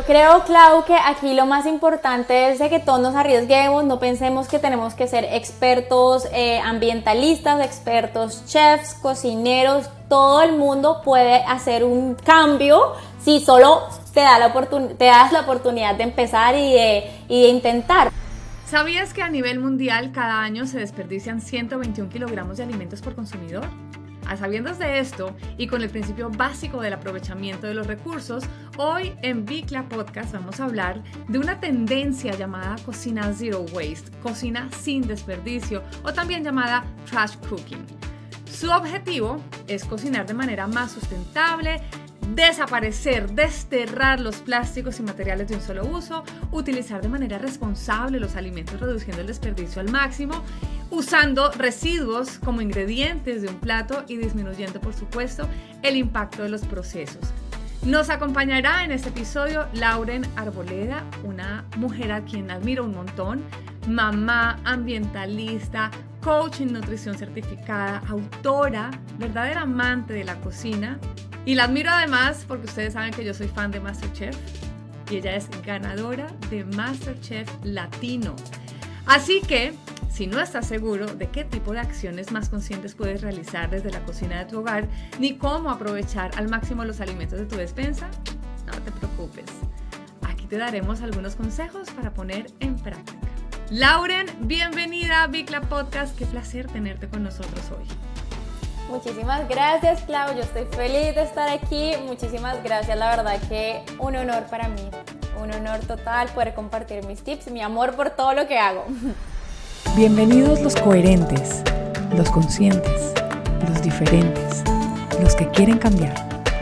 Creo, Clau, que aquí lo más importante es de que todos nos arriesguemos, no pensemos que tenemos que ser expertos ambientalistas, expertos chefs, cocineros. Todo el mundo puede hacer un cambio si solo te das la oportunidad de empezar y de intentar. ¿Sabías que a nivel mundial cada año se desperdician 121 kilogramos de alimentos por consumidor? A sabiendas de esto y con el principio básico del aprovechamiento de los recursos, hoy en Bicla Podcast vamos a hablar de una tendencia llamada cocina zero waste, cocina sin desperdicio o también llamada trash cooking. Su objetivo es cocinar de manera más sustentable, desaparecer, desterrar los plásticos y materiales de un solo uso, utilizar de manera responsable los alimentos reduciendo el desperdicio al máximo, usando residuos como ingredientes de un plato y disminuyendo, por supuesto, el impacto de los procesos. Nos acompañará en este episodio Lauren Arboleda, una mujer a quien admiro un montón, mamá, ambientalista, coach en nutrición certificada, autora, verdadera amante de la cocina. Y la admiro además porque ustedes saben que yo soy fan de MasterChef y ella es ganadora de MasterChef Latino. Así que, si no estás seguro de qué tipo de acciones más conscientes puedes realizar desde la cocina de tu hogar, ni cómo aprovechar al máximo los alimentos de tu despensa, no te preocupes. Aquí te daremos algunos consejos para poner en práctica. Lauren, bienvenida a Bicla Podcast. Qué placer tenerte con nosotros hoy. Muchísimas gracias, Clau. Yo estoy feliz de estar aquí. Muchísimas gracias. La verdad que un honor para mí. Un honor total poder compartir mis tips y mi amor por todo lo que hago. Bienvenidos los coherentes, los conscientes, los diferentes, los que quieren cambiar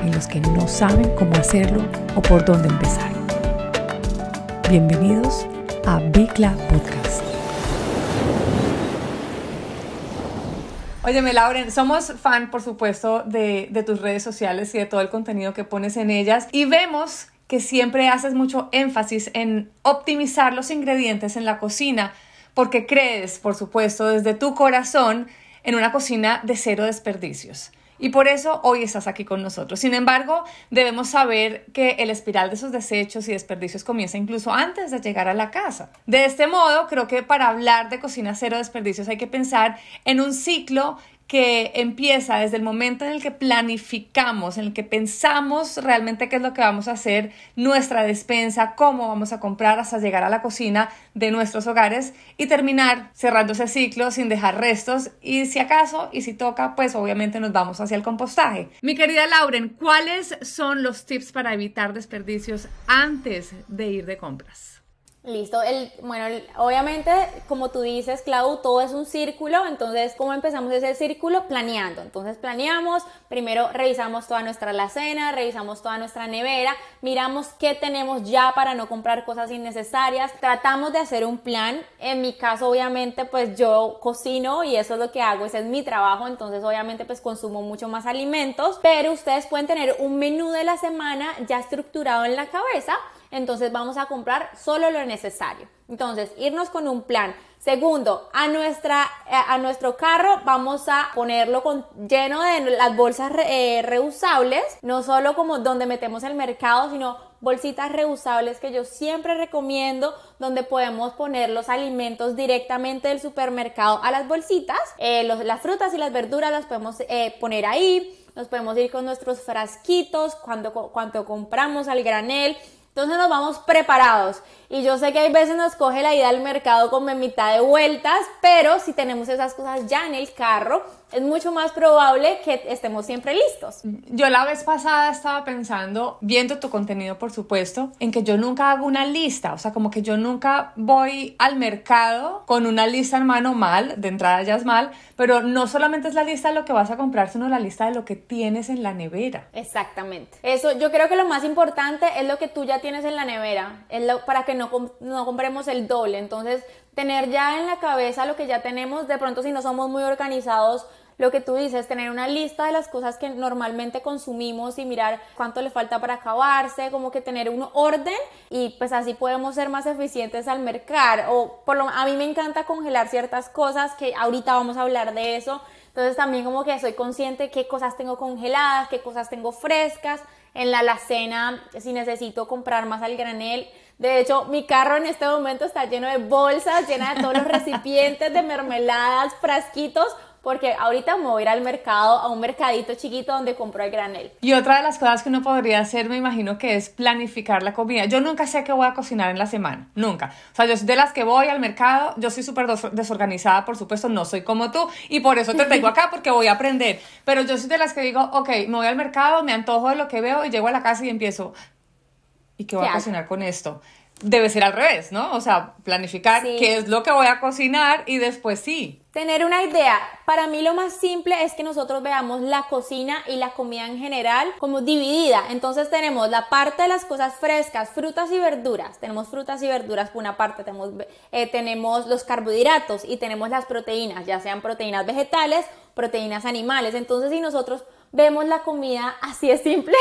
y los que no saben cómo hacerlo o por dónde empezar. Bienvenidos a Bicla Podcast. Óyeme, Lauren, somos fan, por supuesto, de tus redes sociales y de todo el contenido que pones en ellas y vemos que siempre haces mucho énfasis en optimizar los ingredientes en la cocina porque crees, por supuesto, desde tu corazón en una cocina de cero desperdicios. Y por eso hoy estás aquí con nosotros. Sin embargo, debemos saber que el espiral de esos desechos y desperdicios comienza incluso antes de llegar a la casa. De este modo, creo que para hablar de cocina cero desperdicios hay que pensar en un ciclo que empieza desde el momento en el que planificamos, en el que pensamos realmente qué es lo que vamos a hacer, nuestra despensa, cómo vamos a comprar hasta llegar a la cocina de nuestros hogares y terminar cerrando ese ciclo sin dejar restos y si acaso y si toca, pues obviamente nos vamos hacia el compostaje. Mi querida Lauren, ¿cuáles son los tips para evitar desperdicios antes de ir de compras? Listo, obviamente, como tú dices, Clau, todo es un círculo, entonces, ¿cómo empezamos ese círculo? Planeando. Entonces, planeamos, primero revisamos toda nuestra alacena, revisamos toda nuestra nevera, miramos qué tenemos ya para no comprar cosas innecesarias, tratamos de hacer un plan. En mi caso, obviamente, pues yo cocino y eso es lo que hago, ese es mi trabajo, entonces, obviamente, pues consumo mucho más alimentos, pero ustedes pueden tener un menú de la semana ya estructurado en la cabeza. Entonces vamos a comprar solo lo necesario. Entonces, irnos con un plan. Segundo, a nuestro carro vamos a ponerlo lleno de las bolsas reusables, no solo como donde metemos el mercado, sino bolsitas reusables que yo siempre recomiendo, donde podemos poner los alimentos directamente del supermercado a las bolsitas. Las frutas y las verduras las podemos poner ahí. Nos podemos ir con nuestros frasquitos cuando compramos al granel. Entonces nos vamos preparados y yo sé que hay veces nos coge la ida al mercado como en mitad de vueltas, pero si tenemos esas cosas ya en el carro, es mucho más probable que estemos siempre listos. Yo la vez pasada estaba pensando, viendo tu contenido por supuesto, en que yo nunca hago una lista, o sea, como que yo nunca voy al mercado con una lista en mano mal, de entrada ya es mal, pero no solamente es la lista de lo que vas a comprar, sino la lista de lo que tienes en la nevera. Exactamente. Eso, yo creo que lo más importante es lo que tú ya tienes en la nevera, para que no compremos el doble. Entonces, tener ya en la cabeza lo que ya tenemos, de pronto si no somos muy organizados, lo que tú dices, tener una lista de las cosas que normalmente consumimos y mirar cuánto le falta para acabarse, como que tener un orden y pues así podemos ser más eficientes al mercar. A mí me encanta congelar ciertas cosas que ahorita vamos a hablar de eso. Entonces también como que soy consciente de qué cosas tengo congeladas, qué cosas tengo frescas. En la alacena, si necesito comprar más al granel. De hecho, mi carro en este momento está lleno de bolsas, llena de todos los recipientes de mermeladas, frasquitos, porque ahorita me voy a ir al mercado, a un mercadito chiquito donde compro el granel. Y otra de las cosas que uno podría hacer, me imagino, que es planificar la comida. Yo nunca sé qué voy a cocinar en la semana, nunca. O sea, yo soy de las que voy al mercado, yo soy súper desorganizada, por supuesto, no soy como tú, y por eso te tengo acá, porque voy a aprender. Pero yo soy de las que digo, ok, me voy al mercado, me antojo de lo que veo, y llego a la casa y empiezo, ¿y qué voy a cocinar con esto? Debe ser al revés, ¿no? O sea, planificar qué es lo que voy a cocinar y después sí. Tener una idea. Para mí lo más simple es que nosotros veamos la cocina y la comida en general como dividida. Entonces tenemos la parte de las cosas frescas, frutas y verduras. Tenemos frutas y verduras por una parte, tenemos los carbohidratos y tenemos las proteínas, ya sean proteínas vegetales, proteínas animales. Entonces si nosotros vemos la comida así de simple,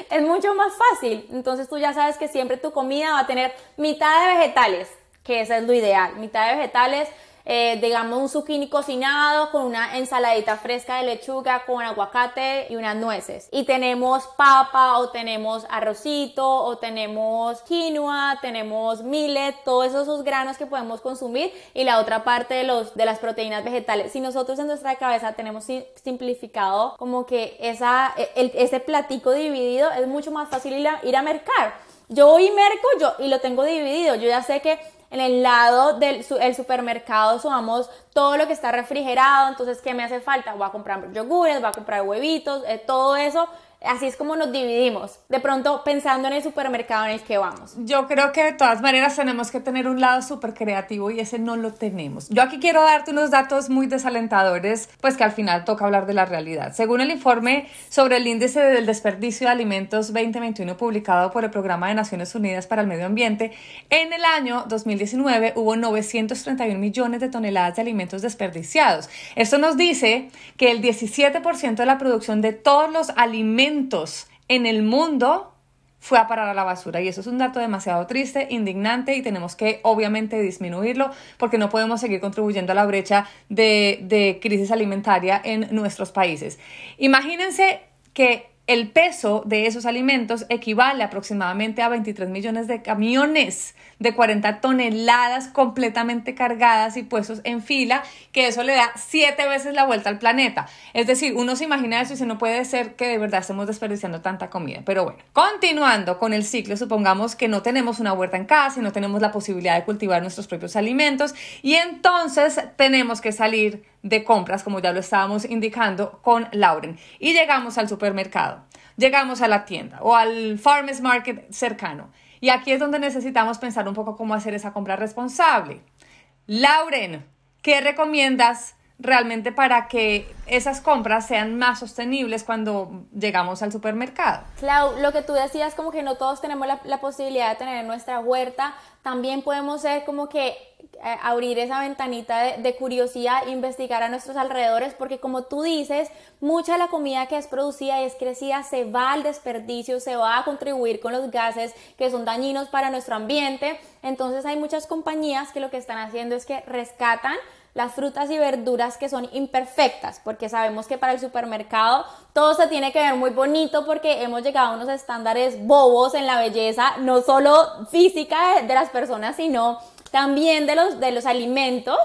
es mucho más fácil. Entonces tú ya sabes que siempre tu comida va a tener mitad de vegetales, que eso es lo ideal, mitad de vegetales, digamos un zucchini cocinado con una ensaladita fresca de lechuga con aguacate y unas nueces. Y tenemos papa o tenemos arrocito o tenemos quinoa, tenemos millet, todos esos granos que podemos consumir y la otra parte de las proteínas vegetales. Si nosotros en nuestra cabeza tenemos simplificado como que ese platico dividido, es mucho más fácil ir a mercar. Yo voy y merco y lo tengo dividido. Yo ya sé que en el lado del supermercado sumamos todo lo que está refrigerado, entonces ¿qué me hace falta? Voy a comprar yogures, voy a comprar huevitos, todo eso. Así es como nos dividimos, de pronto pensando en el supermercado en el que vamos. Yo creo que de todas maneras tenemos que tener un lado súper creativo y ese no lo tenemos. Yo aquí quiero darte unos datos muy desalentadores, pues que al final toca hablar de la realidad. Según el informe sobre el índice del desperdicio de alimentos 2021 publicado por el Programa de Naciones Unidas para el Medio Ambiente, en el año 2019 hubo 931 millones de toneladas de alimentos desperdiciados. Esto nos dice que el 17% de la producción de todos los alimentos en el mundo fue a parar a la basura y eso es un dato demasiado triste, indignante y tenemos que obviamente disminuirlo porque no podemos seguir contribuyendo a la brecha de crisis alimentaria en nuestros países. Imagínense que el peso de esos alimentos equivale aproximadamente a 23 millones de camiones de 40 toneladas completamente cargadas y puestos en fila, que eso le da 7 veces la vuelta al planeta. Es decir, uno se imagina eso y dice, no puede ser que de verdad estemos desperdiciando tanta comida. Pero bueno, continuando con el ciclo, supongamos que no tenemos una huerta en casa y no tenemos la posibilidad de cultivar nuestros propios alimentos y entonces tenemos que salir de compras, como ya lo estábamos indicando con Lauren, y llegamos al supermercado, llegamos a la tienda o al farmers market cercano. Y aquí es donde necesitamos pensar un poco cómo hacer esa compra responsable. Lauren, ¿qué recomiendas realmente para que esas compras sean más sostenibles cuando llegamos al supermercado? Clau, lo que tú decías, como que no todos tenemos la posibilidad de tener en nuestra huerta, también podemos ser como que abrir esa ventanita de curiosidad, investigar a nuestros alrededores, porque como tú dices, mucha de la comida que es producida y es crecida se va al desperdicio, se va a contribuir con los gases que son dañinos para nuestro ambiente. Entonces hay muchas compañías que lo que están haciendo es que rescatan las frutas y verduras que son imperfectas, porque sabemos que para el supermercado todo se tiene que ver muy bonito porque hemos llegado a unos estándares bobos en la belleza, no solo física de las personas, sino también de los alimentos.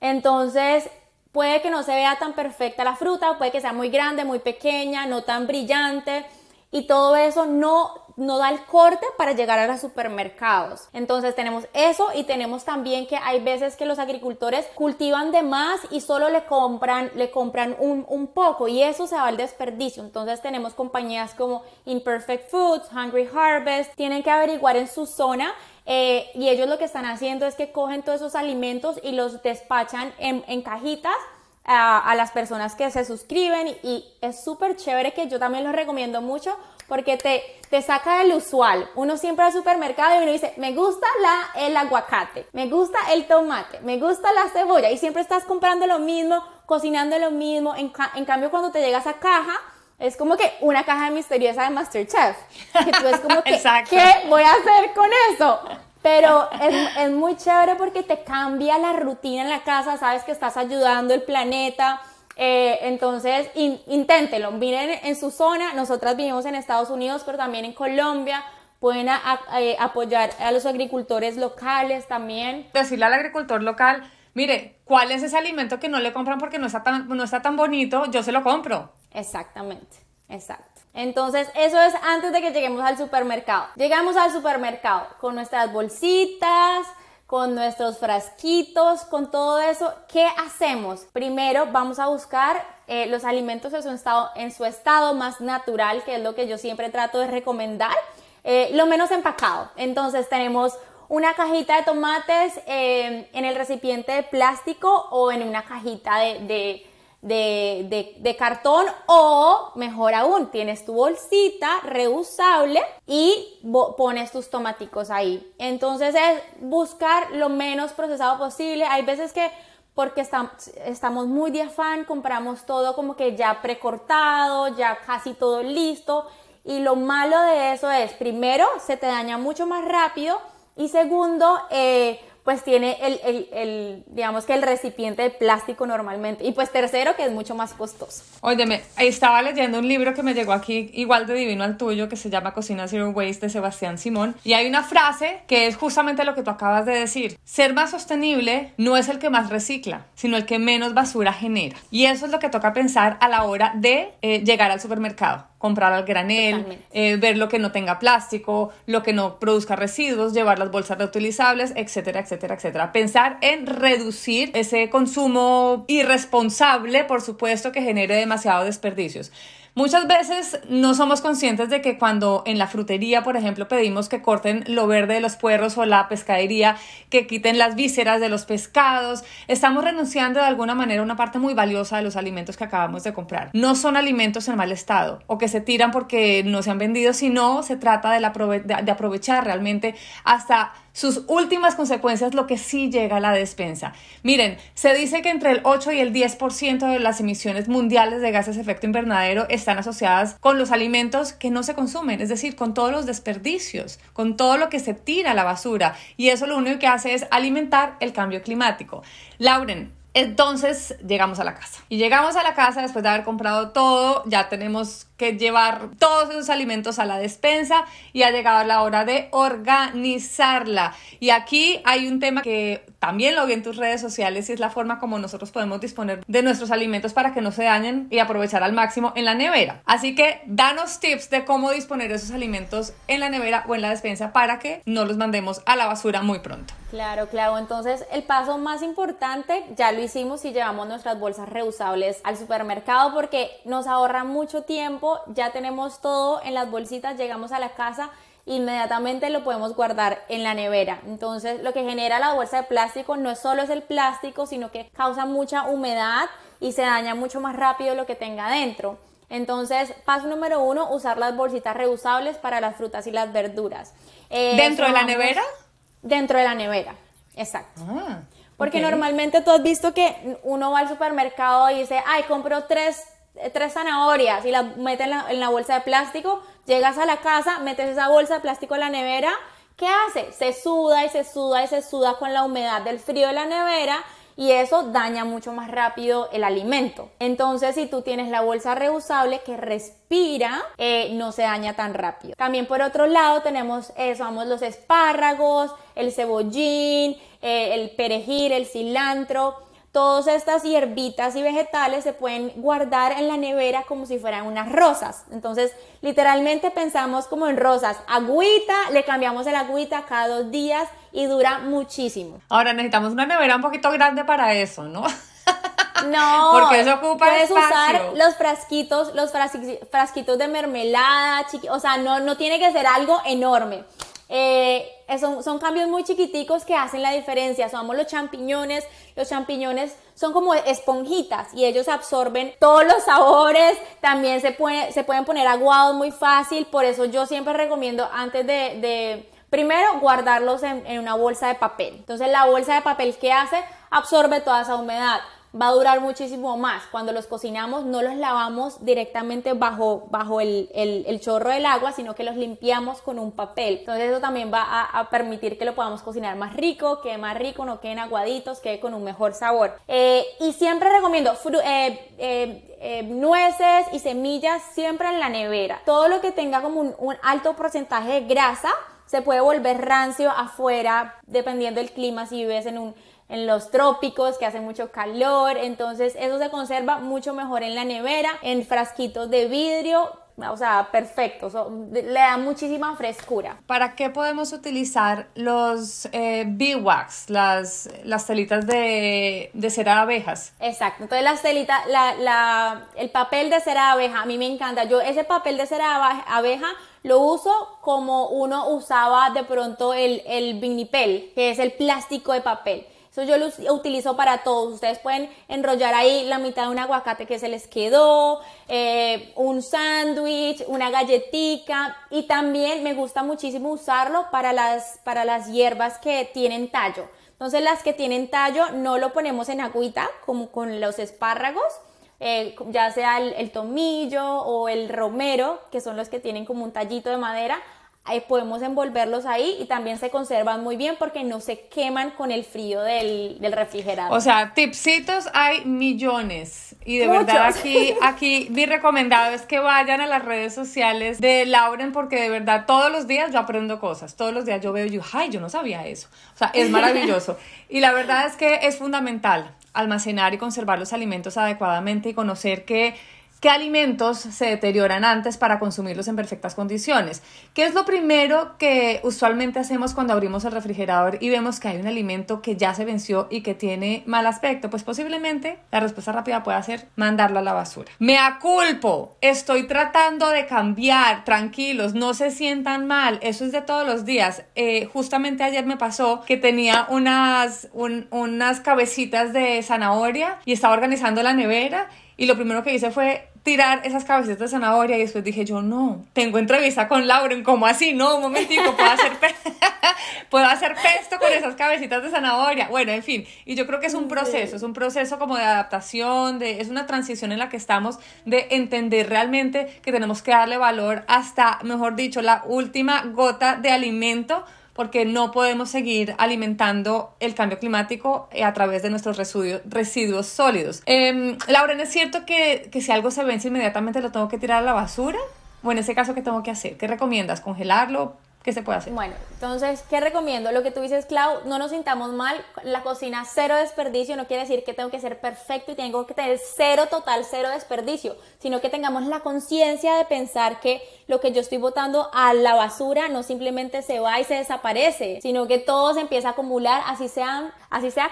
Entonces puede que no se vea tan perfecta la fruta, puede que sea muy grande, muy pequeña, no tan brillante, y todo eso no da el corte para llegar a los supermercados. Entonces tenemos eso y tenemos también que hay veces que los agricultores cultivan de más y solo le compran un poco y eso se va al desperdicio. Entonces tenemos compañías como Imperfect Foods, Hungry Harvest, tienen que averiguar en su zona y ellos lo que están haciendo es que cogen todos esos alimentos y los despachan en cajitas a las personas que se suscriben y es súper chévere, que yo también los recomiendo mucho porque te saca del usual. Uno siempre al supermercado y uno dice, me gusta el aguacate, me gusta el tomate, me gusta la cebolla y siempre estás comprando lo mismo, cocinando lo mismo. En cambio cuando te llegas a caja, es como que una caja misteriosa de MasterChef, que tú es como que, ¿qué voy a hacer con eso? Pero es muy chévere porque te cambia la rutina en la casa, sabes que estás ayudando el planeta, Entonces, inténtenlo, miren en su zona. Nosotras vivimos en Estados Unidos, pero también en Colombia. Pueden apoyar a los agricultores locales también. Decirle al agricultor local, mire, ¿cuál es ese alimento que no le compran porque no está tan bonito? Yo se lo compro. Exactamente, exacto. Entonces, eso es antes de que lleguemos al supermercado. Llegamos al supermercado con nuestras bolsitas, con nuestros frasquitos, con todo eso. ¿Qué hacemos? Primero vamos a buscar los alimentos en su estado más natural, que es lo que yo siempre trato de recomendar, lo menos empacado. Entonces tenemos una cajita de tomates en el recipiente de plástico o en una cajita de cartón, o mejor aún, tienes tu bolsita reusable y pones tus tomaticos ahí. Entonces es buscar lo menos procesado posible. Hay veces que porque estamos muy de afán, compramos todo como que ya precortado, ya casi todo listo, y lo malo de eso es, primero, se te daña mucho más rápido, y segundo, pues tiene digamos que el recipiente de plástico normalmente. Y pues tercero, que es mucho más costoso. Óyeme, estaba leyendo un libro que me llegó aquí igual de divino al tuyo, que se llama Cocina Zero Waste, de Sebastián Simón. Y hay una frase que es justamente lo que tú acabas de decir. Ser más sostenible no es el que más recicla, sino el que menos basura genera. Y eso es lo que toca pensar a la hora de llegar al supermercado. Comprar al granel, ver lo que no tenga plástico, lo que no produzca residuos, llevar las bolsas reutilizables, etcétera, etcétera, etcétera. Pensar en reducir ese consumo irresponsable, por supuesto, que genere demasiados desperdicios. Muchas veces no somos conscientes de que cuando en la frutería, por ejemplo, pedimos que corten lo verde de los puerros, o la pescadería, que quiten las vísceras de los pescados, estamos renunciando de alguna manera a una parte muy valiosa de los alimentos que acabamos de comprar. No son alimentos en mal estado o que se tiran porque no se han vendido, sino se trata de aprovechar realmente hasta sus últimas consecuencias lo que sí llega a la despensa. Miren, se dice que entre el 8 y el 10% de las emisiones mundiales de gases de efecto invernadero están asociadas con los alimentos que no se consumen, es decir, con todos los desperdicios, con todo lo que se tira a la basura, y eso lo único que hace es alimentar el cambio climático. Lauren, entonces llegamos a la casa. Y llegamos a la casa después de haber comprado todo, ya tenemos que llevar todos esos alimentos a la despensa y ha llegado la hora de organizarla. Y aquí hay un tema que también lo vi en tus redes sociales, y es la forma como nosotros podemos disponer de nuestros alimentos para que no se dañen y aprovechar al máximo en la nevera. Así que danos tips de cómo disponer esos alimentos en la nevera o en la despensa para que no los mandemos a la basura muy pronto. Claro, claro. Entonces, el paso más importante ya lo hicimos y llevamos nuestras bolsas reusables al supermercado, porque nos ahorra mucho tiempo. Ya tenemos todo en las bolsitas, llegamos a la casa, inmediatamente lo podemos guardar en la nevera. Entonces, lo que genera la bolsa de plástico no solo es el plástico, sino que causa mucha humedad y se daña mucho más rápido lo que tenga dentro. Entonces, paso número 1, usar las bolsitas reusables para las frutas y las verduras. ¿Dentro de la nevera? Dentro de la nevera, exacto. Porque okay. Normalmente tú has visto que uno va al supermercado y dice, ay, compro tres zanahorias, y las mete en la bolsa de plástico. Llegas a la casa, metes esa bolsa de plástico en la nevera. ¿Qué hace? Se suda y se suda y se suda con la humedad del frío de la nevera, y eso daña mucho más rápido el alimento. Entonces, si tú tienes la bolsa reusable que respira, no se daña tan rápido. También, por otro lado, tenemos los espárragos, el cebollín, el perejil, el cilantro. Todas estas hierbitas y vegetales se pueden guardar en la nevera como si fueran unas rosas. Entonces, literalmente pensamos como en rosas. Agüita, le cambiamos el agüita cada 2 días y dura muchísimo. Ahora necesitamos una nevera un poquito grande para eso, ¿no? No, porque eso ocupa puedes espacio. usar los frasquitos de mermelada, o sea, no tiene que ser algo enorme. Son cambios muy chiquiticos que hacen la diferencia. Somos los champiñones son como esponjitas y ellos absorben todos los sabores. También se pueden poner aguados muy fácil. Por eso yo siempre recomiendo, antes de primero, guardarlos en una bolsa de papel. Entonces la bolsa de papel, ¿qué hace? Absorbe toda esa humedad. va a durar muchísimo más. Cuando los cocinamos no los lavamos directamente bajo el chorro del agua, sino que los limpiamos con un papel. Entonces eso también va a permitir que lo podamos cocinar más rico, no queden aguaditos, quede con un mejor sabor. Y siempre recomiendo nueces y semillas siempre en la nevera. Todo lo que tenga como un alto porcentaje de grasa se puede volver rancio afuera, dependiendo del clima, si vives en los trópicos que hace mucho calor. Entonces eso se conserva mucho mejor en la nevera, en frasquitos de vidrio. O sea, perfecto, le da muchísima frescura. ¿Para qué podemos utilizar los beeswax, las telitas de cera de abejas? Exacto, entonces las telitas, el papel de cera de abeja, a mí me encanta. Yo ese papel de cera de abeja lo uso como uno usaba de pronto el vinipel, que es el plástico de papel. Eso yo lo utilizo para todos. Ustedes pueden enrollar ahí la mitad de un aguacate que se les quedó, un sándwich, una galletica, y también me gusta muchísimo usarlo para las hierbas que tienen tallo. Entonces las que tienen tallo no lo ponemos en agüita como con los espárragos, ya sea el tomillo o el romero, que son los que tienen como un tallito de madera. Podemos envolverlos ahí y también se conservan muy bien porque no se queman con el frío del refrigerador. O sea, tipsitos hay millones y de Muchos. verdad aquí mi recomendado es que vayan a las redes sociales de Lauren, porque de verdad todos los días yo aprendo cosas, todos los días yo veo y digo, ay, yo no sabía eso. O sea, es maravilloso y la verdad es que es fundamental almacenar y conservar los alimentos adecuadamente y conocer qué alimentos se deterioran antes para consumirlos en perfectas condiciones. ¿Qué es lo primero que usualmente hacemos cuando abrimos el refrigerador y vemos que hay un alimento que ya se venció y que tiene mal aspecto? Pues posiblemente la respuesta rápida pueda ser mandarlo a la basura. ¡Mea culpo! Estoy tratando de cambiar, tranquilos, no se sientan mal, eso es de todos los días. Justamente ayer me pasó que tenía unas cabecitas de zanahoria y estaba organizando la nevera y lo primero que hice fue tirar esas cabecitas de zanahoria y después dije yo, no, tengo entrevista con Lauren, ¿cómo así? No, un momentico, puedo hacer pesto con esas cabecitas de zanahoria. Bueno, en fin, y yo creo que es un proceso como de adaptación, es una transición en la que estamos de entender realmente que tenemos que darle valor hasta, mejor dicho, la última gota de alimento, porque no podemos seguir alimentando el cambio climático a través de nuestros residuos sólidos. Lauren, ¿es cierto que si algo se vence inmediatamente lo tengo que tirar a la basura? O en ese caso, ¿qué tengo que hacer? ¿Qué recomiendas? ¿Congelarlo? ¿Qué se puede hacer? Bueno, entonces, ¿qué recomiendo? Lo que tú dices, Clau, no nos sintamos mal. La cocina, cero desperdicio, no quiere decir que tengo que ser perfecto y tengo que tener cero desperdicio, sino que tengamos la conciencia de pensar que lo que yo estoy botando a la basura no simplemente se va y se desaparece, sino que todo se empieza a acumular, así sea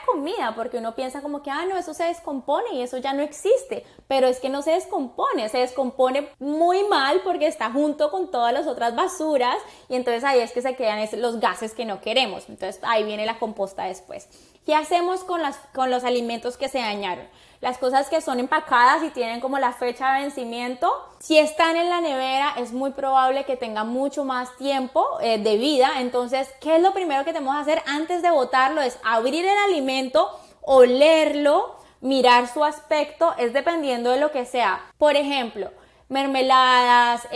comida, porque uno piensa como que, no, eso se descompone y eso ya no existe, pero es que no se descompone muy mal porque está junto con todas las otras basuras y entonces ahí es que se quedan los gases que no queremos. Entonces ahí viene la composta después. ¿Qué hacemos con los alimentos que se dañaron? Las cosas que son empacadas y tienen como la fecha de vencimiento, si están en la nevera es muy probable que tengan mucho más tiempo de vida. Entonces, ¿qué es lo primero que tenemos que hacer antes de botarlo? Es abrir el alimento, olerlo, mirar su aspecto, es dependiendo de lo que sea. Por ejemplo, mermeladas,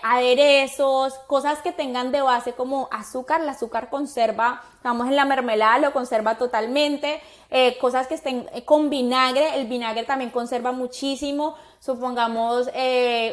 aderezos, cosas que tengan de base como azúcar. El azúcar conserva, vamos, en la mermelada lo conserva totalmente. Cosas que estén con vinagre, el vinagre también conserva muchísimo. Supongamos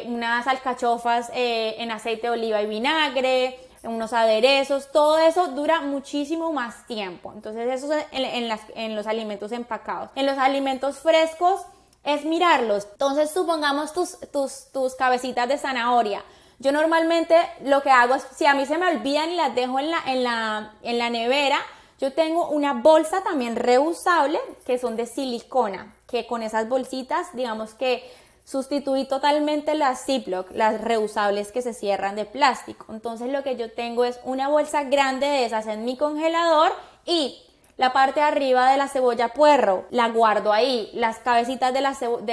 unas alcachofas en aceite de oliva y vinagre, unos aderezos, todo eso dura muchísimo más tiempo. Entonces eso es en los alimentos empacados. En los alimentos frescos es mirarlos. Entonces supongamos tus cabecitas de zanahoria. Yo normalmente lo que hago es, si a mí se me olvidan y las dejo en la nevera, yo tengo una bolsa también reusable que son de silicona, que con esas bolsitas digamos que sustituí totalmente las Ziploc, las reusables que se cierran de plástico. Entonces lo que yo tengo es una bolsa grande de esas en mi congelador y la parte de arriba de la cebolla puerro la guardo ahí, las cabecitas de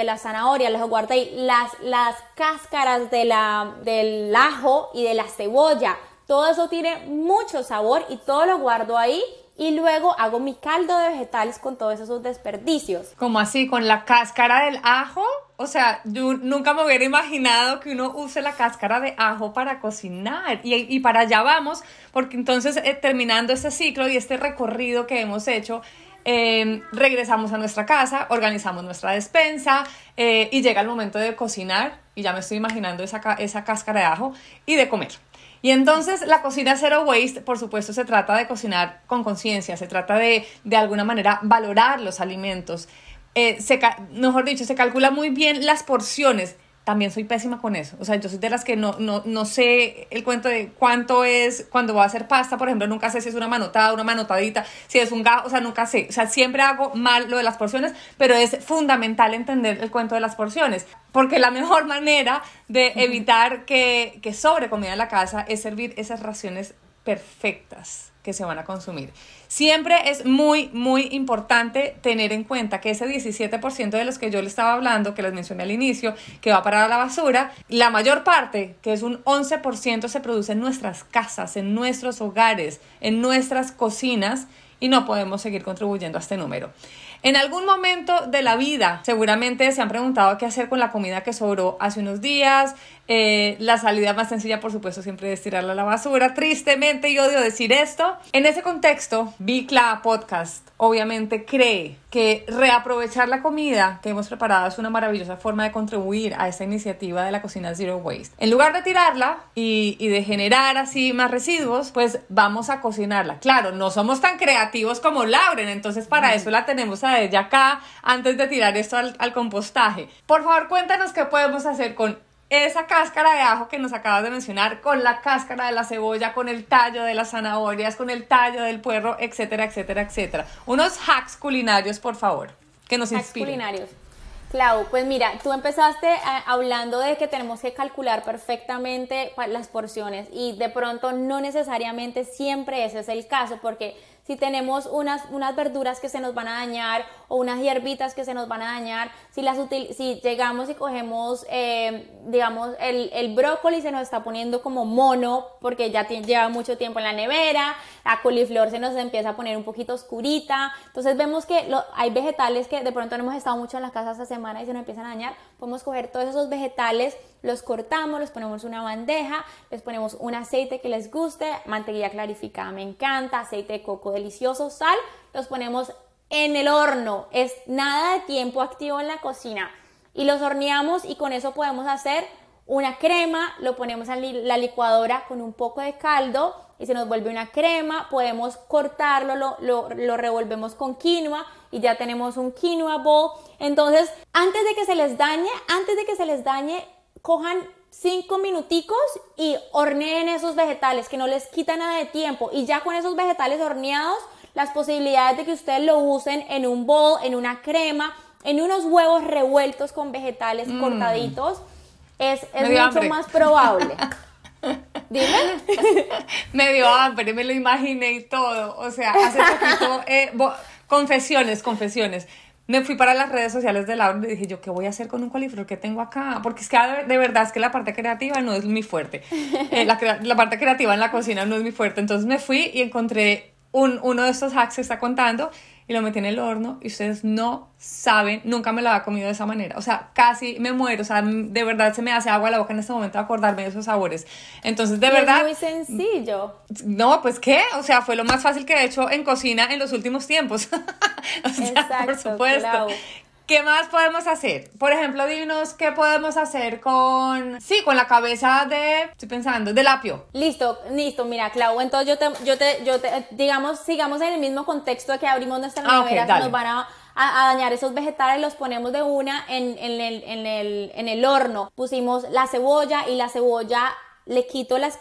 la zanahoria las guardo ahí, las cáscaras del ajo y de la cebolla, todo eso tiene mucho sabor y todo lo guardo ahí y luego hago mi caldo de vegetales con todos esos desperdicios. ¿Cómo así? ¿Con la cáscara del ajo? O sea, yo nunca me hubiera imaginado que uno use la cáscara de ajo para cocinar. Y para allá vamos, porque entonces terminando este ciclo y este recorrido que hemos hecho, regresamos a nuestra casa, organizamos nuestra despensa y llega el momento de cocinar y ya me estoy imaginando esa cáscara de ajo y de comer. Y entonces la cocina zero waste, por supuesto, se trata de cocinar con conciencia, se trata de alguna manera valorar los alimentos. Mejor dicho, se calcula muy bien las porciones. También soy pésima con eso. O sea, yo soy de las que no sé el cuento de cuánto es cuando voy a hacer pasta, por ejemplo, nunca sé si es una manotada, una manotadita, si es un gajo, o sea, nunca sé. O sea, siempre hago mal lo de las porciones, pero es fundamental entender el cuento de las porciones, porque la mejor manera de evitar que sobre comida en la casa es servir esas raciones perfectas que se van a consumir. Siempre es muy, muy importante tener en cuenta que ese 17% de los que yo les estaba hablando, que les mencioné al inicio, que va para la basura, la mayor parte, que es un 11%, se produce en nuestras casas, en nuestros hogares, en nuestras cocinas, y no podemos seguir contribuyendo a este número. En algún momento de la vida, seguramente se han preguntado qué hacer con la comida que sobró hace unos días. La salida más sencilla, por supuesto, siempre es tirarla a la basura. Tristemente, y odio decir esto. En ese contexto, Bicla Podcast obviamente cree que reaprovechar la comida que hemos preparado es una maravillosa forma de contribuir a esta iniciativa de la cocina Zero Waste. En lugar de tirarla y de generar así más residuos, pues vamos a cocinarla. Claro, no somos tan creativos como Lauren, entonces para eso la tenemos a ella acá antes de tirar esto al compostaje. Por favor, cuéntanos qué podemos hacer con esa cáscara de ajo que nos acabas de mencionar, con la cáscara de la cebolla, con el tallo de las zanahorias, con el tallo del puerro, etcétera, etcétera, etcétera. Unos hacks culinarios, por favor, que nos inspiren. Hacks culinarios. Clau, pues mira, tú empezaste hablando de que tenemos que calcular perfectamente las porciones y de pronto no necesariamente siempre ese es el caso, porque si tenemos unas verduras que se nos van a dañar o unas hierbitas que se nos van a dañar, si llegamos y cogemos, digamos, el brócoli se nos está poniendo como mono porque ya lleva mucho tiempo en la nevera, la coliflor se nos empieza a poner un poquito oscurita, entonces vemos que hay vegetales que de pronto no hemos estado mucho en la casa esta semana y se nos empiezan a dañar, podemos coger todos esos vegetales, los cortamos, los ponemos en una bandeja, les ponemos un aceite que les guste, mantequilla clarificada me encanta, aceite de coco delicioso, sal, los ponemos en el horno, es nada de tiempo activo en la cocina y los horneamos y con eso podemos hacer una crema, lo ponemos en la licuadora con un poco de caldo y se nos vuelve una crema, podemos cortarlo, lo revolvemos con quinoa y ya tenemos un quinoa bowl. Entonces, antes de que se les dañe, cojan 5 minuticos y horneen esos vegetales, que no les quita nada de tiempo. Y ya con esos vegetales horneados, las posibilidades de que ustedes lo usen en un bowl, en una crema, en unos huevos revueltos con vegetales cortaditos, es mucho más probable. Dime. Me dio hambre, me lo imaginé y todo. O sea, hace poquito, confesiones. Me fui para las redes sociales de Laura y dije yo, ¿qué voy a hacer con un coliflor que tengo acá? Porque es que de verdad es que la parte creativa no es mi fuerte. La parte creativa en la cocina no es mi fuerte. Entonces me fui y encontré uno de estos hacks que está contando y lo metí en el horno y ustedes no saben, nunca me lo había comido de esa manera. O sea, casi me muero. O sea, de verdad se me hace agua a la boca en este momento de acordarme de esos sabores. Entonces, de verdad... Es muy sencillo. No, pues ¿qué? O sea, fue lo más fácil que he hecho en cocina en los últimos tiempos. O sea, exacto, por supuesto. Clau. ¿Qué más podemos hacer? Por ejemplo, dinos qué podemos hacer con la cabeza del apio. Listo, mira, Clau, entonces digamos, sigamos en el mismo contexto de que abrimos nuestra nevera, okay, se nos van a dañar esos vegetales, los ponemos de una en el horno. Pusimos la cebolla y la cebolla le quito la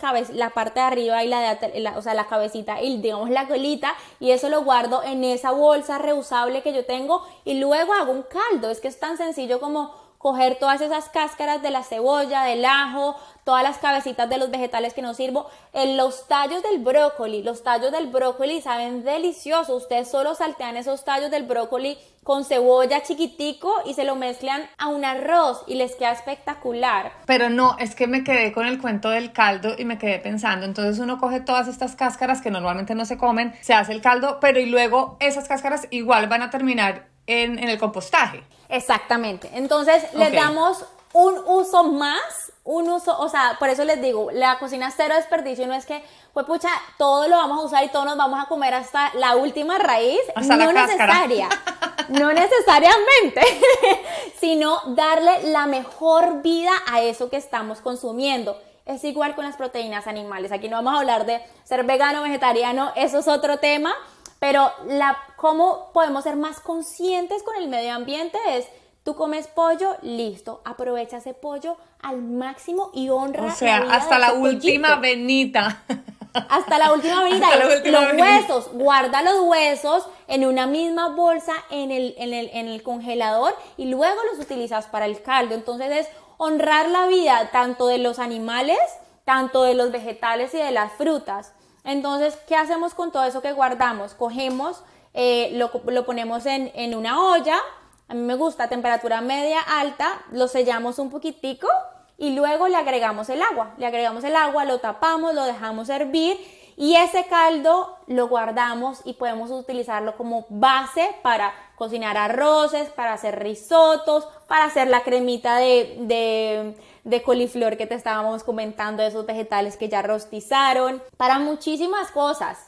parte de arriba y la cabecita y digamos la colita y eso lo guardo en esa bolsa reusable que yo tengo y luego hago un caldo. Es que es tan sencillo como coger todas esas cáscaras de la cebolla, del ajo, todas las cabecitas de los vegetales que nos sirvo, los tallos del brócoli saben delicioso. Ustedes solo saltean esos tallos del brócoli con cebolla chiquitico y se lo mezclan a un arroz y les queda espectacular. Pero no, es que me quedé con el cuento del caldo y me quedé pensando, entonces uno coge todas estas cáscaras que normalmente no se comen, se hace el caldo, pero y luego esas cáscaras igual van a terminar en el compostaje. Exactamente, entonces les damos un uso, o sea, por eso les digo, la cocina es cero desperdicio, no es que, pues pucha, todo lo vamos a usar y todo nos vamos a comer hasta la última raíz, hasta no la cáscara. No necesariamente, sino darle la mejor vida a eso que estamos consumiendo. Es igual con las proteínas animales, aquí no vamos a hablar de ser vegano o vegetariano, eso es otro tema, pero cómo podemos ser más conscientes con el medio ambiente es: tú comes pollo, listo, aprovecha ese pollo al máximo y honra o sea, la vida hasta de la ese última pollito. venita. Hasta la última venita. Huesos, guarda los huesos en una misma bolsa en el congelador y luego los utilizas para el caldo. Entonces es honrar la vida tanto de los animales, tanto de los vegetales y de las frutas. Entonces, ¿qué hacemos con todo eso que guardamos? Cogemos, lo ponemos en una olla. A mí me gusta temperatura media alta, lo sellamos un poquitico y luego le agregamos el agua. Lo tapamos, lo dejamos hervir y ese caldo lo guardamos y podemos utilizarlo como base para cocinar arroces, para hacer risotos, para hacer la cremita de coliflor que te estábamos comentando, de esos vegetales que ya rostizaron, para muchísimas cosas.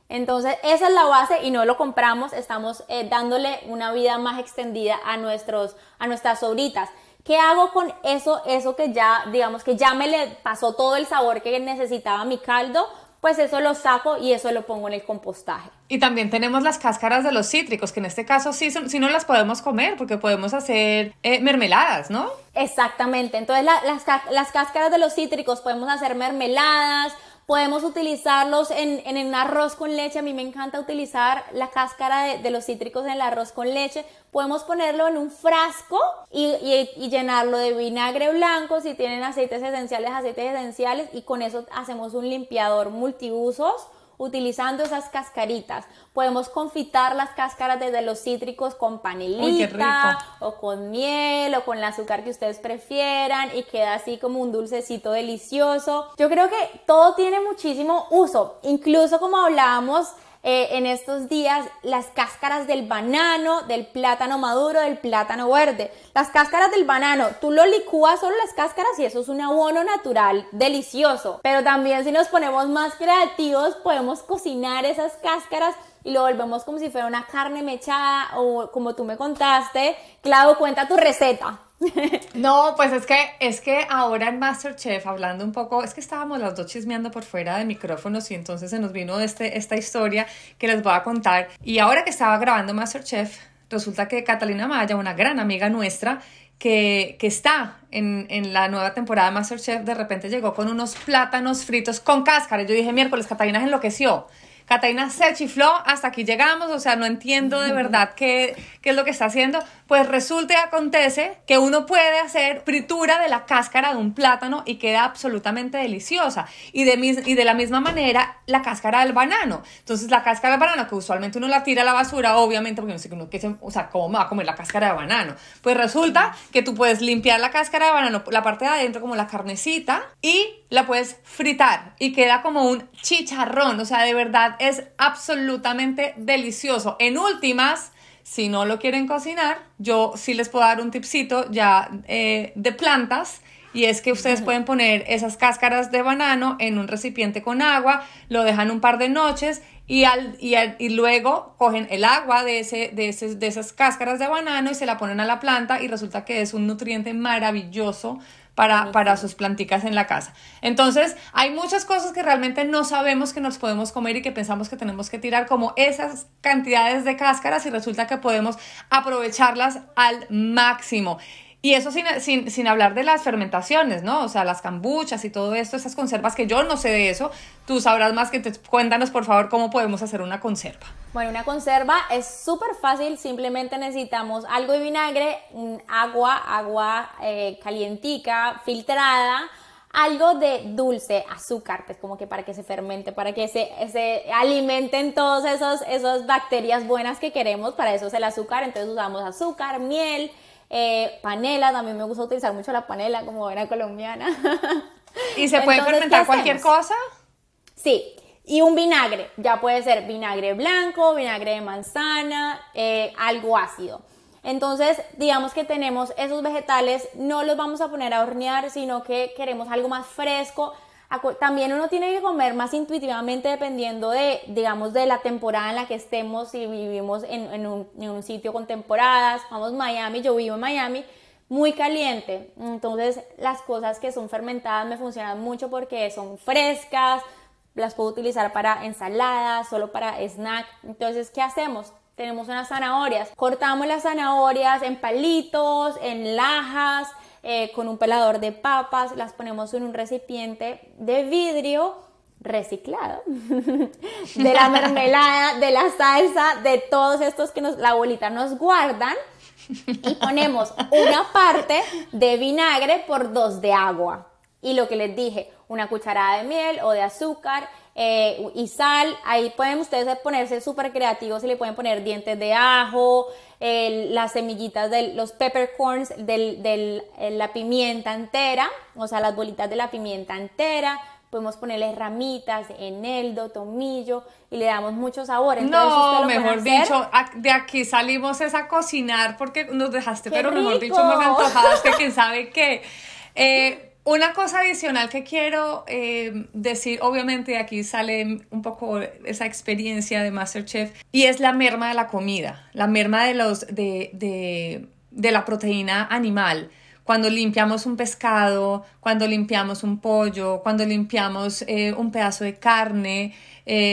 Entonces esa es la base y no lo compramos, estamos dándole una vida más extendida a nuestras sobritas. ¿Qué hago con eso que ya, digamos que ya me le pasó todo el sabor que necesitaba mi caldo? Pues eso lo saco y eso lo pongo en el compostaje. Y también tenemos las cáscaras de los cítricos, que en este caso sí no las podemos comer porque podemos hacer mermeladas, ¿no? Exactamente, entonces las cáscaras de los cítricos podemos hacer mermeladas, podemos utilizarlos en un arroz con leche. A mí me encanta utilizar la cáscara de los cítricos en el arroz con leche. Podemos ponerlo en un frasco y llenarlo de vinagre blanco. Si tienen aceites esenciales, y con eso hacemos un limpiador multiusos utilizando esas cascaritas. Podemos confitar las cáscaras desde los cítricos con panelita o con miel o con el azúcar que ustedes prefieran y queda así como un dulcecito delicioso. Yo creo que todo tiene muchísimo uso, incluso como hablábamos en estos días, las cáscaras del banano, del plátano maduro, del plátano verde. Las cáscaras del banano, tú lo licúas solo las cáscaras y eso es un abono natural delicioso. Pero también si nos ponemos más creativos, podemos cocinar esas cáscaras y lo volvemos como si fuera una carne mechada o como tú me contaste. Clau, cuenta tu receta. No, pues es que ahora en MasterChef, hablando un poco, es que estábamos las dos chismeando por fuera de micrófonos y entonces se nos vino esta historia que les voy a contar. Y ahora que estaba grabando MasterChef, resulta que Catalina Maya, una gran amiga nuestra, que está en la nueva temporada de MasterChef, de repente llegó con unos plátanos fritos con cáscara. Yo dije, miércoles, Catalina se enloqueció. Catalina se chifló, hasta aquí llegamos, o sea, no entiendo de verdad qué es lo que está haciendo. Pues resulta y acontece que uno puede hacer fritura de la cáscara de un plátano y queda absolutamente deliciosa. Y de la misma manera, la cáscara del banano. Entonces, la cáscara del banano, que usualmente uno la tira a la basura, obviamente, porque no sé o sea, ¿cómo me va a comer la cáscara de banano? Pues resulta que tú puedes limpiar la cáscara de banano, la parte de adentro, como la carnecita, y la puedes fritar y queda como un chicharrón. O sea, de verdad es absolutamente delicioso. En últimas, si no lo quieren cocinar, yo sí les puedo dar un tipcito ya de plantas, y es que ustedes pueden poner esas cáscaras de banano en un recipiente con agua, lo dejan un par de noches y luego cogen el agua de esas cáscaras de banano y se la ponen a la planta y resulta que es un nutriente maravilloso para sus planticas en la casa. Entonces, hay muchas cosas que realmente no sabemos que nos podemos comer y que pensamos que tenemos que tirar, como esas cantidades de cáscaras, y resulta que podemos aprovecharlas al máximo. Y eso sin hablar de las fermentaciones, ¿no? O sea, las kombuchas y todo esto, esas conservas que yo no sé de eso. Tú sabrás más cuéntanos, por favor, cómo podemos hacer una conserva. Bueno, una conserva es súper fácil, simplemente necesitamos algo de vinagre, agua calientica, filtrada, algo de dulce, azúcar, pues como que para que se fermente, para que se alimenten todas esas bacterias buenas que queremos, para eso es el azúcar, entonces usamos azúcar, miel, panela, también me gusta utilizar mucho la panela como buena colombiana. ¿Y se puede fermentar cualquier cosa? Sí, y un vinagre, ya puede ser vinagre blanco, vinagre de manzana, algo ácido. Entonces, digamos que tenemos esos vegetales, no los vamos a poner a hornear, sino que queremos algo más fresco. También uno tiene que comer más intuitivamente dependiendo de, digamos, de la temporada en la que estemos, si vivimos en un sitio con temporadas. Vamos a Miami, yo vivo en Miami, muy caliente. Entonces, las cosas que son fermentadas me funcionan mucho porque son frescas, las puedo utilizar para ensaladas, solo para snack. Entonces, ¿qué hacemos? Tenemos unas zanahorias, cortamos las zanahorias en palitos, en lajas, con un pelador de papas, las ponemos en un recipiente de vidrio reciclado, de la mermelada, de la salsa, de todos estos que la abuelita nos guardan, y ponemos una parte de vinagre por 2 de agua. Y lo que les dije, una cucharada de miel o de azúcar, y sal. Ahí pueden ustedes ponerse súper creativos y le pueden poner dientes de ajo, las semillitas de los peppercorns, la pimienta entera, o sea, las bolitas de la pimienta entera. Podemos ponerle ramitas, eneldo, tomillo, y le damos mucho sabor. Entonces, no, mejor dicho, de aquí salimos es a cocinar porque nos dejaste, pero rico. Mejor dicho, me antojaste, quién sabe qué. Una cosa adicional que quiero decir, obviamente de aquí sale un poco esa experiencia de MasterChef, y es la merma de la comida, la merma de la proteína animal. Cuando limpiamos un pescado, cuando limpiamos un pollo, cuando limpiamos un pedazo de carne,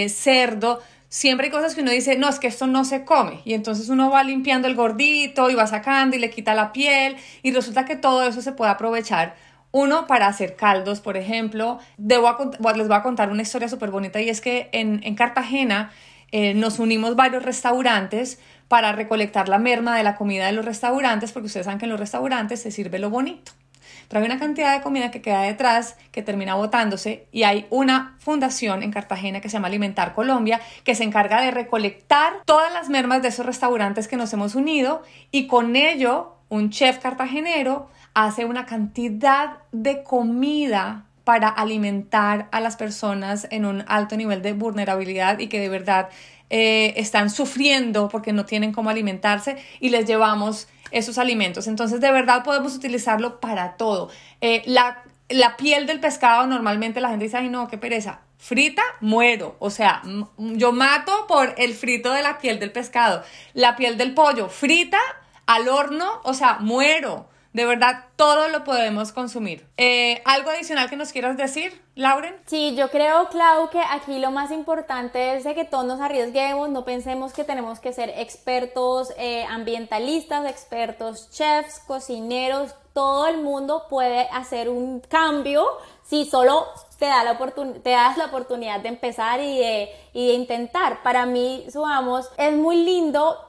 cerdo, siempre hay cosas que uno dice, no, es que esto no se come. Y entonces uno va limpiando el gordito y va sacando y le quita la piel, y resulta que todo eso se puede aprovechar. Uno, para hacer caldos, por ejemplo. Les voy a contar una historia súper bonita, y es que en Cartagena nos unimos varios restaurantes para recolectar la merma de la comida de los restaurantes, porque ustedes saben que en los restaurantes se sirve lo bonito. Pero hay una cantidad de comida que queda detrás que termina botándose, y hay una fundación en Cartagena que se llama Alimentar Colombia, que se encarga de recolectar todas las mermas de esos restaurantes que nos hemos unido, y con ello un chef cartagenero hace una cantidad de comida para alimentar a las personas en un alto nivel de vulnerabilidad y que de verdad están sufriendo porque no tienen cómo alimentarse, y les llevamos esos alimentos. Entonces, de verdad podemos utilizarlo para todo. La piel del pescado, normalmente la gente dice, ay no, qué pereza. Frita, muero. O sea, yo mato por el frito de la piel del pescado. La piel del pollo, frita, al horno, o sea, muero. De verdad, todo lo podemos consumir. ¿Algo adicional que nos quieras decir, Lauren? Sí, yo creo, Clau, que aquí lo más importante es de que todos nos arriesguemos, no pensemos que tenemos que ser expertos ambientalistas, expertos chefs, cocineros. Todo el mundo puede hacer un cambio si solo te das la oportunidad de empezar y de intentar. Para mí, subamos, es muy lindo.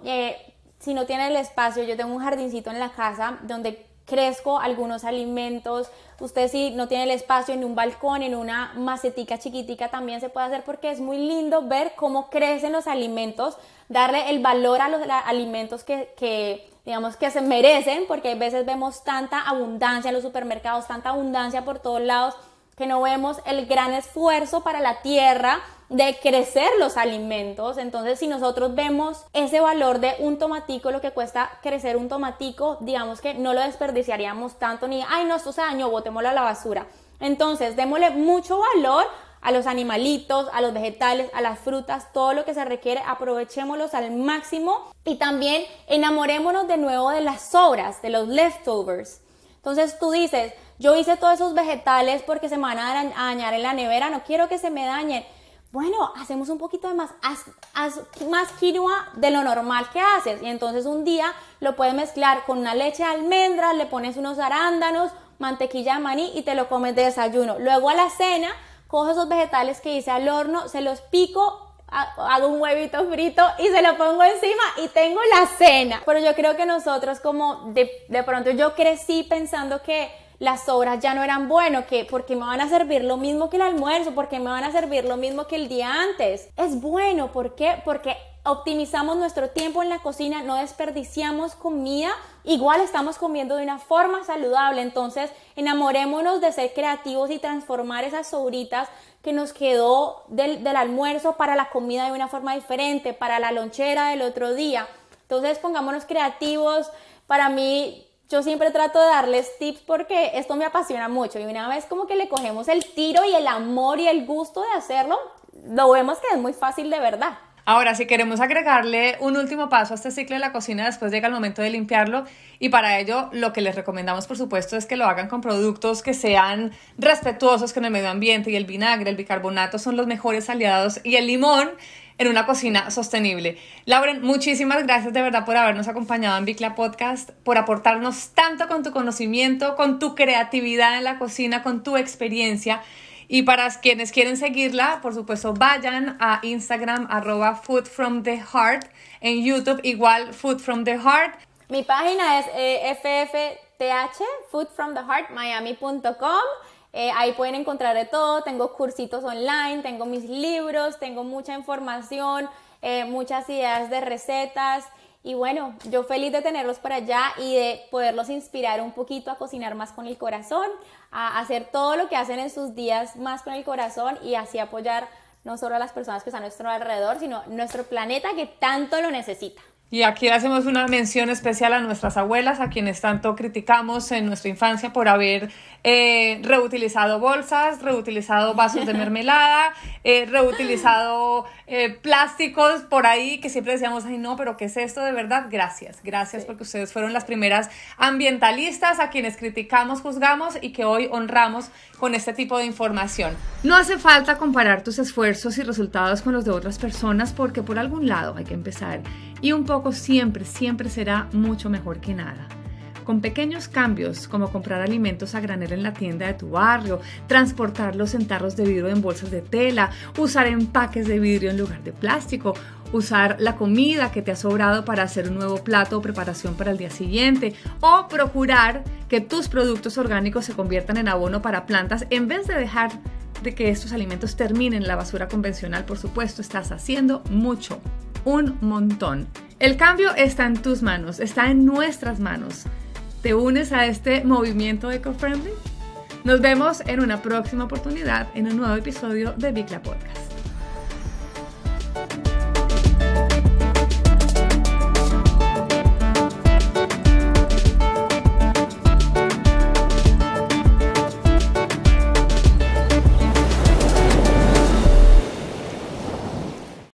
Si no tiene el espacio, yo tengo un jardincito en la casa donde crezco algunos alimentos. Usted, si no tiene el espacio, en un balcón, en una macetica chiquitica también se puede hacer, porque es muy lindo ver cómo crecen los alimentos, darle el valor a los alimentos que digamos que se merecen, porque a veces vemos tanta abundancia en los supermercados, tanta abundancia por todos lados, que no vemos el gran esfuerzo para la tierra de crecer los alimentos. Entonces, si nosotros vemos ese valor de un tomatico, lo que cuesta crecer un tomatico, digamos que no lo desperdiciaríamos tanto, ni, ay no, esto se dañó, botémoslo a la basura. Entonces, démosle mucho valor a los animalitos, a los vegetales, a las frutas, todo lo que se requiere, aprovechémoslos al máximo, y también enamorémonos de nuevo de las sobras, de los leftovers. Entonces tú dices, yo hice todos esos vegetales porque se me van a dañar en la nevera, no quiero que se me dañen. bueno, hacemos un poquito de más, haz más quinoa de lo normal que haces. Y entonces un día lo puedes mezclar con una leche de almendras, le pones unos arándanos, mantequilla de maní y te lo comes de desayuno. Luego a la cena, cojo esos vegetales que hice al horno, se los pico, hago un huevito frito y se lo pongo encima y tengo la cena. Pero yo creo que nosotros como de pronto yo crecí pensando que las sobras ya no eran buenas, que porque me van a servir lo mismo que el almuerzo, porque me van a servir lo mismo que el día antes. Es bueno, ¿por qué? Porque optimizamos nuestro tiempo en la cocina, no desperdiciamos comida, igual estamos comiendo de una forma saludable. Entonces enamorémonos de ser creativos y transformar esas sobritas que nos quedó del almuerzo para la comida de una forma diferente, para la lonchera del otro día. Entonces pongámonos creativos. Para mí, yo siempre trato de darles tips porque esto me apasiona mucho y una vez como que le cogemos el tiro y el amor y el gusto de hacerlo, lo vemos que es muy fácil de verdad. Ahora, si queremos agregarle un último paso a este ciclo de la cocina, después llega el momento de limpiarlo y para ello lo que les recomendamos, por supuesto, es que lo hagan con productos que sean respetuosos con el medio ambiente y el vinagre, el bicarbonato son los mejores aliados y el limón en una cocina sostenible. Lauren, muchísimas gracias de verdad por habernos acompañado en Bicla Podcast, por aportarnos tanto con tu conocimiento, con tu creatividad en la cocina, con tu experiencia. Y para quienes quieren seguirla, por supuesto, vayan a Instagram, @foodfromtheheart, en YouTube, igual Food From The Heart. Mi página es FFTH, foodfromtheheartmiami.com. Ahí pueden encontrar de todo, tengo cursitos online, tengo mis libros, tengo mucha información, muchas ideas de recetas. Y bueno, yo feliz de tenerlos por allá y de poderlos inspirar un poquito a cocinar más con el corazón, a hacer todo lo que hacen en sus días más con el corazón y así apoyar no solo a las personas que están a nuestro alrededor, sino nuestro planeta que tanto lo necesita. Y aquí hacemos una mención especial a nuestras abuelas, a quienes tanto criticamos en nuestra infancia por haber reutilizado bolsas, reutilizado vasos de mermelada, reutilizado plásticos por ahí, que siempre decíamos, ay no, pero ¿qué es esto de verdad? Gracias sí. Porque ustedes fueron las primeras ambientalistas a quienes criticamos, juzgamos y que hoy honramos con este tipo de información. No hace falta comparar tus esfuerzos y resultados con los de otras personas porque por algún lado hay que empezar y un poco siempre será mucho mejor que nada. Con pequeños cambios como comprar alimentos a granel en la tienda de tu barrio, transportarlos en tarros de vidrio en bolsas de tela, usar empaques de vidrio en lugar de plástico, usar la comida que te ha sobrado para hacer un nuevo plato o preparación para el día siguiente o procurar que tus productos orgánicos se conviertan en abono para plantas en vez de dejar de que estos alimentos terminen en la basura convencional. Por supuesto, estás haciendo mucho, un montón. El cambio está en tus manos, está en nuestras manos. ¿Te unes a este movimiento eco-friendly? Nos vemos en una próxima oportunidad en un nuevo episodio de Bicla Podcast.